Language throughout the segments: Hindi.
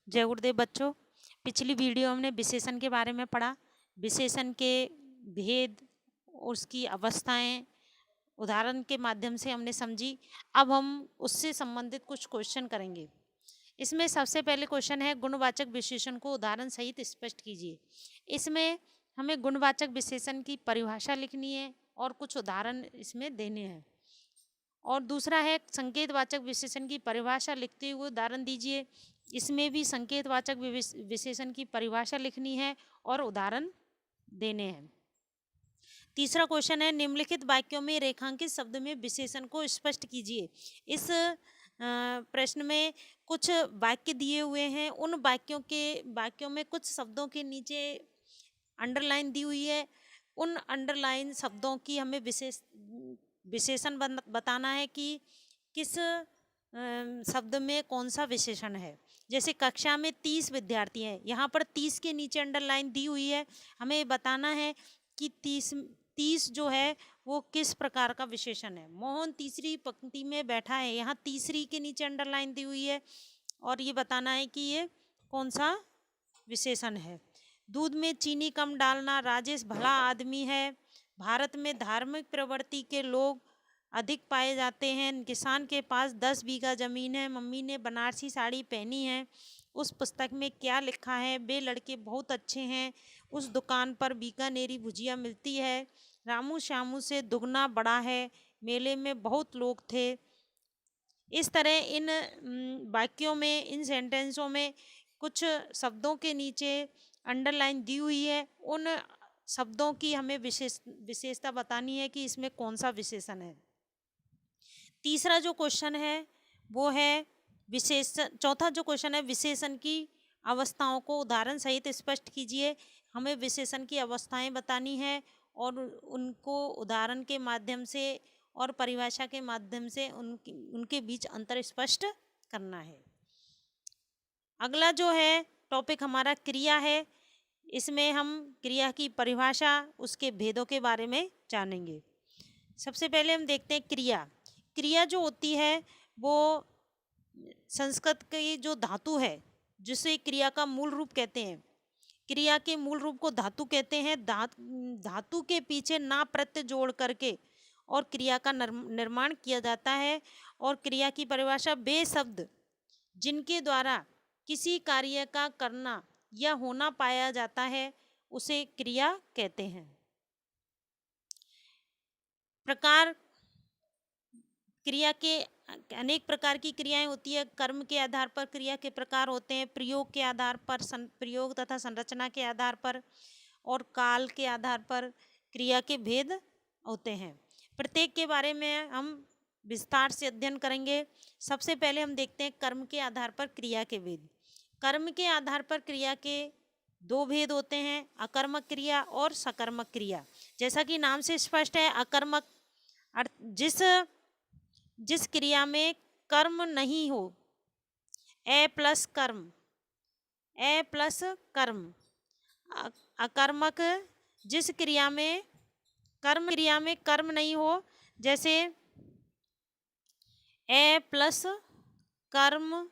जय गुरुदेव बच्चों। पिछली वीडियो हमने विशेषण के बारे में पढ़ा। विशेषण के भेद, उसकी अवस्थाएं उदाहरण के माध्यम से हमने समझी। अब हम उससे संबंधित कुछ क्वेश्चन करेंगे। इसमें सबसे पहले क्वेश्चन है, गुणवाचक विशेषण को उदाहरण सहित स्पष्ट कीजिए। इसमें हमें गुणवाचक विशेषण की परिभाषा लिखनी है और कुछ उदाहरण इसमें देने हैं। और दूसरा है, संकेतवाचक विशेषण की परिभाषा लिखते हुए उदाहरण दीजिए। इसमें भी संकेतवाचक विशेषण की परिभाषा लिखनी है और उदाहरण देने हैं। तीसरा क्वेश्चन है, निम्नलिखित वाक्यों में रेखांकित शब्द में विशेषण को स्पष्ट कीजिए। इस प्रश्न में कुछ वाक्य दिए हुए हैं। उन वाक्यों में कुछ शब्दों के नीचे अंडरलाइन दी हुई है। उन अंडरलाइन शब्दों की हमें विशेषण बताना है कि किस शब्द में कौन सा विशेषण है। जैसे कक्षा में 30 विद्यार्थी हैं, यहाँ पर 30 के नीचे अंडरलाइन दी हुई है। हमें बताना है कि 30 जो है वो किस प्रकार का विशेषण है। मोहन तीसरी पंक्ति में बैठा है, यहाँ तीसरी के नीचे अंडरलाइन दी हुई है और ये बताना है कि ये कौन सा विशेषण है। दूध में चीनी कम डालना, राजेश भला आदमी है, भारत में धार्मिक प्रवृत्ति के लोग अधिक पाए जाते हैं, किसान के पास 10 बीघा जमीन है, मम्मी ने बनारसी साड़ी पहनी है, उस पुस्तक में क्या लिखा है, वे लड़के बहुत अच्छे हैं, उस दुकान पर बीकानेरी भुजिया मिलती है, रामू श्यामू से दुगना बड़ा है, मेले में बहुत लोग थे। इस तरह इन वाक्यों में, इन सेंटेंसों में कुछ शब्दों के नीचे अंडरलाइन दी हुई है। उन शब्दों की हमें विशेषता बतानी है कि इसमें कौन सा विशेषण है। तीसरा जो क्वेश्चन है वो है विशेषण। चौथा जो क्वेश्चन है, विशेषण की अवस्थाओं को उदाहरण सहित स्पष्ट कीजिए। हमें विशेषण की अवस्थाएं बतानी है और उनको उदाहरण के माध्यम से और परिभाषा के माध्यम से उनके बीच अंतर स्पष्ट करना है। अगला जो है टॉपिक हमारा क्रिया है। इसमें हम क्रिया की परिभाषा, उसके भेदों के बारे में जानेंगे। सबसे पहले हम देखते हैं क्रिया। क्रिया जो होती है वो संस्कृत की जो धातु है, जिसे क्रिया का मूल रूप कहते हैं। क्रिया के मूल रूप को धातु कहते हैं। धातु के पीछे ना प्रत्यय जोड़ करके और क्रिया का निर्माण किया जाता है। और क्रिया की परिभाषा, वे शब्द जिनके द्वारा किसी कार्य का करना या होना पाया जाता है उसे क्रिया कहते हैं। प्रकार, क्रिया के अनेक प्रकार की क्रियाएं होती है। कर्म के आधार पर क्रिया के प्रकार होते हैं, प्रयोग के आधार पर, प्रयोग तथा संरचना के आधार पर और काल के आधार पर क्रिया के भेद होते हैं। प्रत्येक के बारे में हम विस्तार से अध्ययन करेंगे। सबसे पहले हम देखते हैं कर्म के आधार पर क्रिया के भेद। कर्म के आधार पर क्रिया के दो भेद होते हैं, अकर्मक क्रिया और सकर्मक क्रिया। जैसा कि नाम से स्पष्ट है, अकर्मक जिस क्रिया में कर्म नहीं हो, ए प्लस कर्म। अकर्मक, जिस क्रिया में कर्म नहीं हो, जैसे ए प्लस कर्म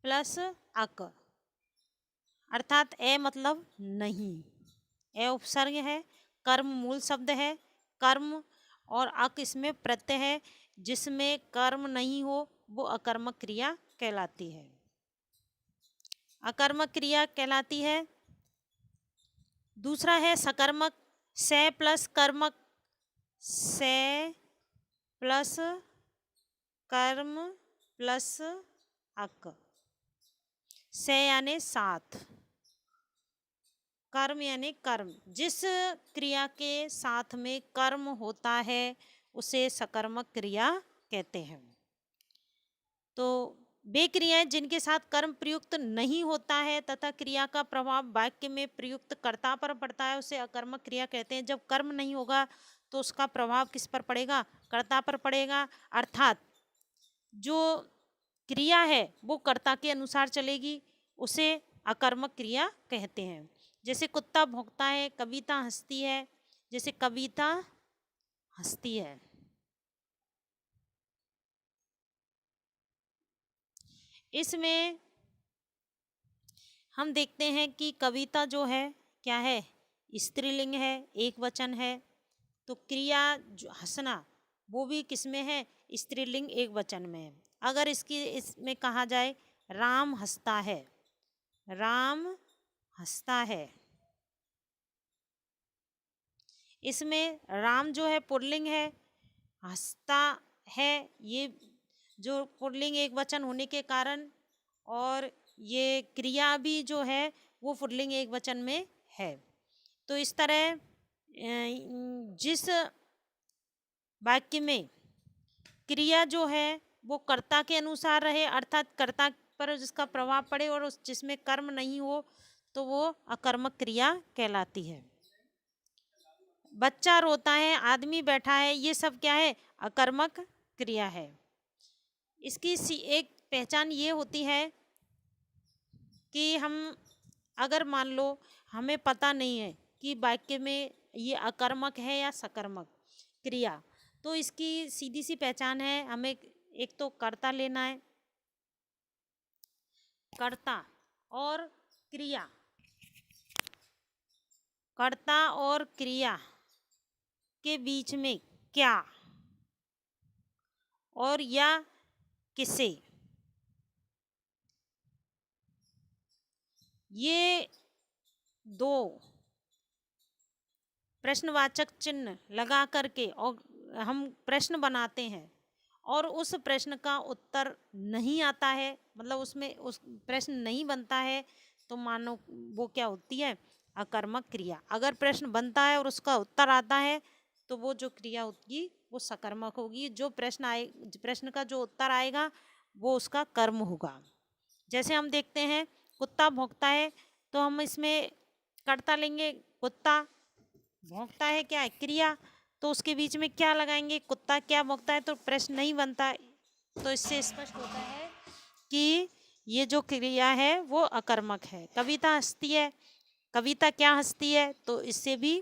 प्लस अक, अर्थात ए मतलब नहीं, ए उपसर्ग है, कर्म मूल शब्द है, कर्म और अक इसमें प्रत्यय है। जिसमें कर्म नहीं हो वो अकर्मक क्रिया कहलाती है। अकर्मक क्रिया कहलाती है। दूसरा है सकर्मक, से प्लस कर्म प्लस अक, से यानी साथ, कर्म यानी कर्म। जिस क्रिया के साथ में कर्म होता है उसे सकर्मक क्रिया कहते हैं। तो वे क्रियाएं जिनके साथ कर्म प्रयुक्त नहीं होता है तथा क्रिया का प्रभाव वाक्य में प्रयुक्त कर्ता पर पड़ता है उसे अकर्मक क्रिया कहते हैं। जब कर्म नहीं होगा तो उसका प्रभाव किस पर पड़ेगा? कर्ता पर पड़ेगा। अर्थात जो क्रिया है वो कर्ता के अनुसार चलेगी, उसे अकर्मक क्रिया कहते हैं। जैसे कुत्ता भौंकता है, कविता हंसती है। जैसे कविता हंसती है। इसमें हम देखते हैं कि कविता जो है क्या है, स्त्रीलिंग है, एक वचन है। तो क्रिया जो हंसना वो भी किस में है, स्त्रीलिंग एक वचन में है। अगर इसमें कहा जाए राम हंसता है, राम हंसता है, इसमें राम जो है पुल्लिंग है, हंसता है ये जो पुल्लिंग एक वचन होने के कारण, और ये क्रिया भी जो है वो पुल्लिंग एक वचन में है। तो इस तरह जिस वाक्य में क्रिया जो है वो कर्ता के अनुसार रहे, अर्थात कर्ता पर जिसका प्रभाव पड़े और जिसमें कर्म नहीं हो, तो वो अकर्मक क्रिया कहलाती है। बच्चा रोता है, आदमी बैठा है, ये सब क्या है, अकर्मक क्रिया है। इसकी एक पहचान ये होती है कि हम अगर मान लो हमें पता नहीं है कि वाक्य में ये अकर्मक है या सकर्मक क्रिया, तो इसकी सीधी सी पहचान है, हमें एक तो कर्ता लेना है, कर्ता और क्रिया, कर्ता और क्रिया के बीच में क्या और या किसे, ये दो प्रश्नवाचक चिन्ह लगा करके और हम प्रश्न बनाते हैं, और उस प्रश्न का उत्तर नहीं आता है, मतलब उसमें उस प्रश्न नहीं बनता है, तो मानो वो क्या होती है, अकर्मक क्रिया। अगर प्रश्न बनता है और उसका उत्तर आता है, तो वो जो क्रिया होगी वो सकर्मक होगी। जो प्रश्न का जो उत्तर आएगा वो उसका कर्म होगा। जैसे हम देखते हैं कुत्ता भौंकता है, तो हम इसमें कर्ता लेंगे, कुत्ता भौंकता है क्या है, क्रिया, तो उसके बीच में क्या लगाएंगे, कुत्ता क्या भौंकता है, तो प्रश्न नहीं बनता। तो इससे स्पष्ट होता है कि ये जो क्रिया है वो अकर्मक है। कविता हंसती है, कविता क्या हंसती है, तो इससे भी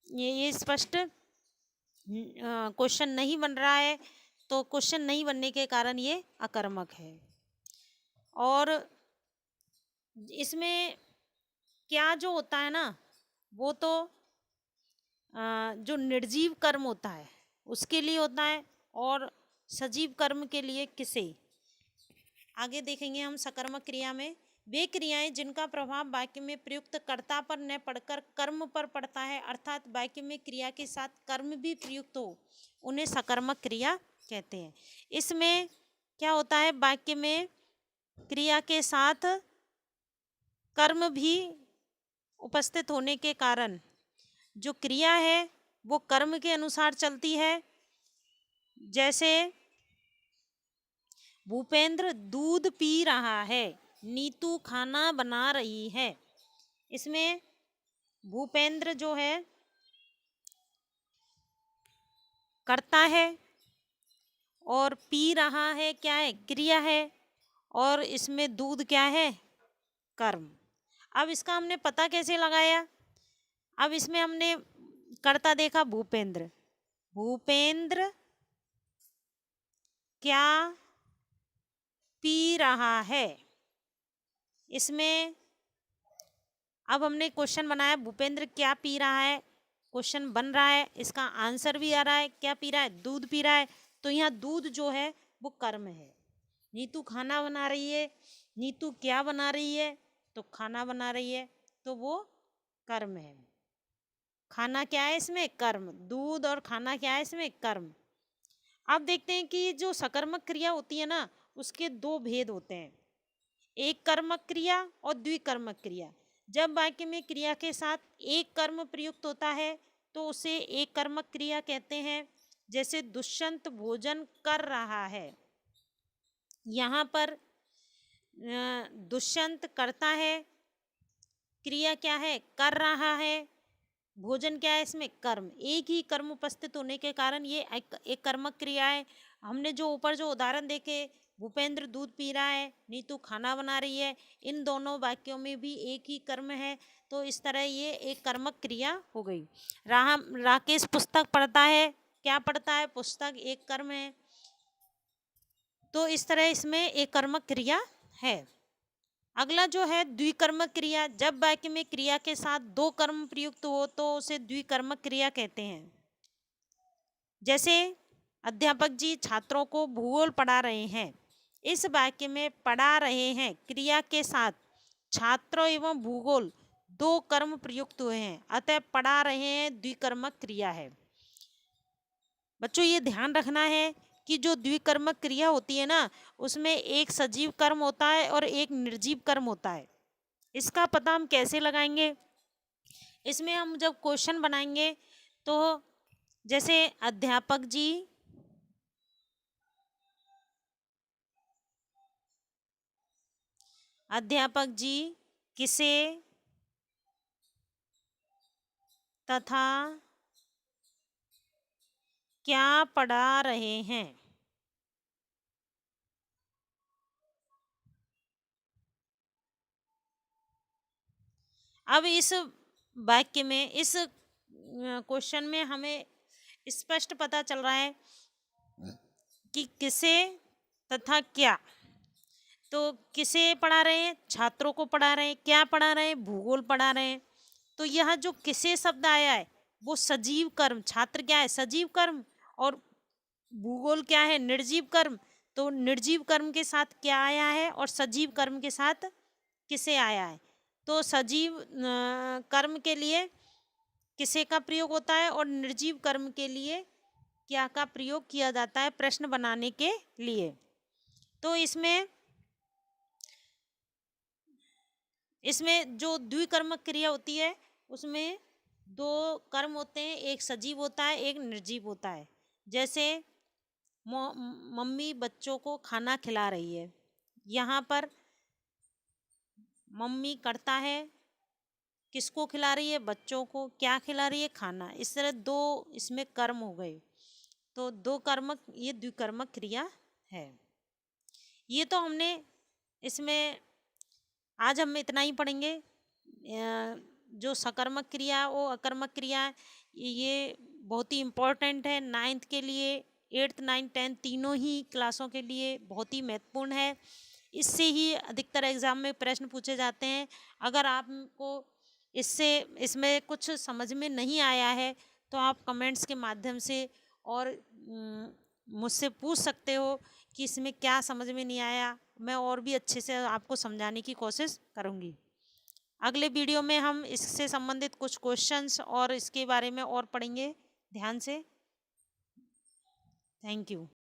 ये स्पष्ट क्वेश्चन नहीं बन रहा है, तो क्वेश्चन नहीं बनने के कारण ये अकर्मक है। और इसमें क्या जो होता है ना, वो तो जो निर्जीव कर्म होता है उसके लिए होता है, और सजीव कर्म के लिए किसे। आगे देखेंगे हम सकर्मक क्रिया में वे क्रियाएं जिनका प्रभाव वाक्य में प्रयुक्त कर्ता पर न पड़कर कर्म पर पड़ता है, अर्थात वाक्य में क्रिया के साथ कर्म भी प्रयुक्त हो, उन्हें सकर्मक क्रिया कहते हैं। इसमें क्या होता है, वाक्य में क्रिया के साथ कर्म भी उपस्थित होने के कारण जो क्रिया है वो कर्म के अनुसार चलती है। जैसे भूपेंद्र दूध पी रहा है, नीतू खाना बना रही है। इसमें भूपेंद्र जो है कर्ता है, और पी रहा है क्या है, क्रिया है, और इसमें दूध क्या है, कर्म। अब इसका हमने पता कैसे लगाया, अब इसमें हमने कर्ता देखा भूपेंद्र, भूपेंद्र क्या पी रहा है। इसमें अब हमने क्वेश्चन बनाया, भूपेंद्र क्या पी रहा है, क्वेश्चन बन रहा है, इसका आंसर भी आ रहा है, क्या पी रहा है, दूध पी रहा है। तो यहाँ दूध जो है वो कर्म है। नीतू खाना बना रही है, नीतू क्या बना रही है, तो खाना बना रही है, तो वो कर्म है। खाना क्या है इसमें, कर्म। दूध और खाना क्या है इसमें, कर्म। अब देखते हैं कि जो सकर्मक क्रिया होती है ना, उसके दो भेद होते हैं, एक कर्मक क्रिया और द्विकर्मक क्रिया। जब वाक्य में क्रिया के साथ एक कर्म प्रयुक्त होता है तो उसे एक कर्मक क्रिया कहते हैं। जैसे दुष्यंत भोजन कर रहा है, यहाँ पर दुष्यंत करता है, क्रिया क्या है, कर रहा है, भोजन क्या है इसमें, कर्म। एक ही कर्म उपस्थित होने के कारण ये एक कर्मक क्रिया है। हमने जो ऊपर जो उदाहरण देखे, भूपेंद्र दूध पी रहा है, नीतू खाना बना रही है, इन दोनों वाक्यों में भी एक ही कर्म है, तो इस तरह ये एक कर्मक क्रिया हो गई। राकेश पुस्तक पढ़ता है, क्या पढ़ता है, पुस्तक, एक कर्म है। तो इस तरह इसमें एक कर्मक क्रिया है। अगला जो है द्विकर्मक क्रिया, जब वाक्य में क्रिया के साथ दो कर्म प्रयुक्त हो तो उसे द्विकर्मक क्रिया कहते हैं। जैसे अध्यापक जी छात्रों को भूगोल पढ़ा रहे हैं। इस वाक्य में पढ़ा रहे हैं क्रिया के साथ छात्र एवं भूगोल दो कर्म प्रयुक्त हुए हैं, अतः पढ़ा रहे हैं द्विकर्मक क्रिया है। बच्चों ये ध्यान रखना है कि जो द्विकर्मक क्रिया होती है ना, उसमें एक सजीव कर्म होता है और एक निर्जीव कर्म होता है। इसका पता हम कैसे लगाएंगे? इसमें हम जब क्वेश्चन बनाएंगे तो जैसे अध्यापक जी किसे तथा क्या पढ़ा रहे हैं। अब इस वाक्य में, इस क्वेश्चन में हमें स्पष्ट पता चल रहा है कि किसे तथा क्या। तो किसे पढ़ा रहे हैं? छात्रों को पढ़ा रहे हैं। क्या पढ़ा रहे हैं? भूगोल पढ़ा रहे हैं। तो यह जो किसे शब्द आया है वो सजीव कर्म, छात्र क्या है? सजीव कर्म, और भूगोल क्या है? निर्जीव कर्म। तो निर्जीव कर्म के साथ क्या आया है और सजीव कर्म के साथ किसे आया है? तो सजीव कर्म के लिए किसे का प्रयोग होता है और निर्जीव कर्म के लिए क्या का प्रयोग किया जाता है प्रश्न बनाने के लिए। तो इसमें जो द्विकर्मक क्रिया होती है उसमें दो कर्म होते हैं, एक सजीव होता है, एक निर्जीव होता है। जैसे मम्मी बच्चों को खाना खिला रही है, यहाँ पर मम्मी करता है, किसको खिला रही है? बच्चों को। क्या खिला रही है? खाना। इस तरह दो इसमें कर्म हो गए। तो दो कर्मक, ये द्विकर्मक क्रिया है। ये तो हमने इसमें, आज हम इतना ही पढ़ेंगे। जो सकर्मक क्रिया वो अकर्मक क्रिया है, ये बहुत ही इम्पोर्टेंट है 9th के लिए, 8th 9th 10th तीनों ही क्लासों के लिए बहुत ही महत्वपूर्ण है। इससे ही अधिकतर एग्जाम में प्रश्न पूछे जाते हैं। अगर आपको इसमें कुछ समझ में नहीं आया है तो आप कमेंट्स के माध्यम से और मुझसे पूछ सकते हो कि इसमें क्या समझ में नहीं आया। मैं और भी अच्छे से आपको समझाने की कोशिश करूँगी। अगले वीडियो में हम इससे संबंधित कुछ क्वेश्चंस और इसके बारे में और पढ़ेंगे ध्यान से। Thank you.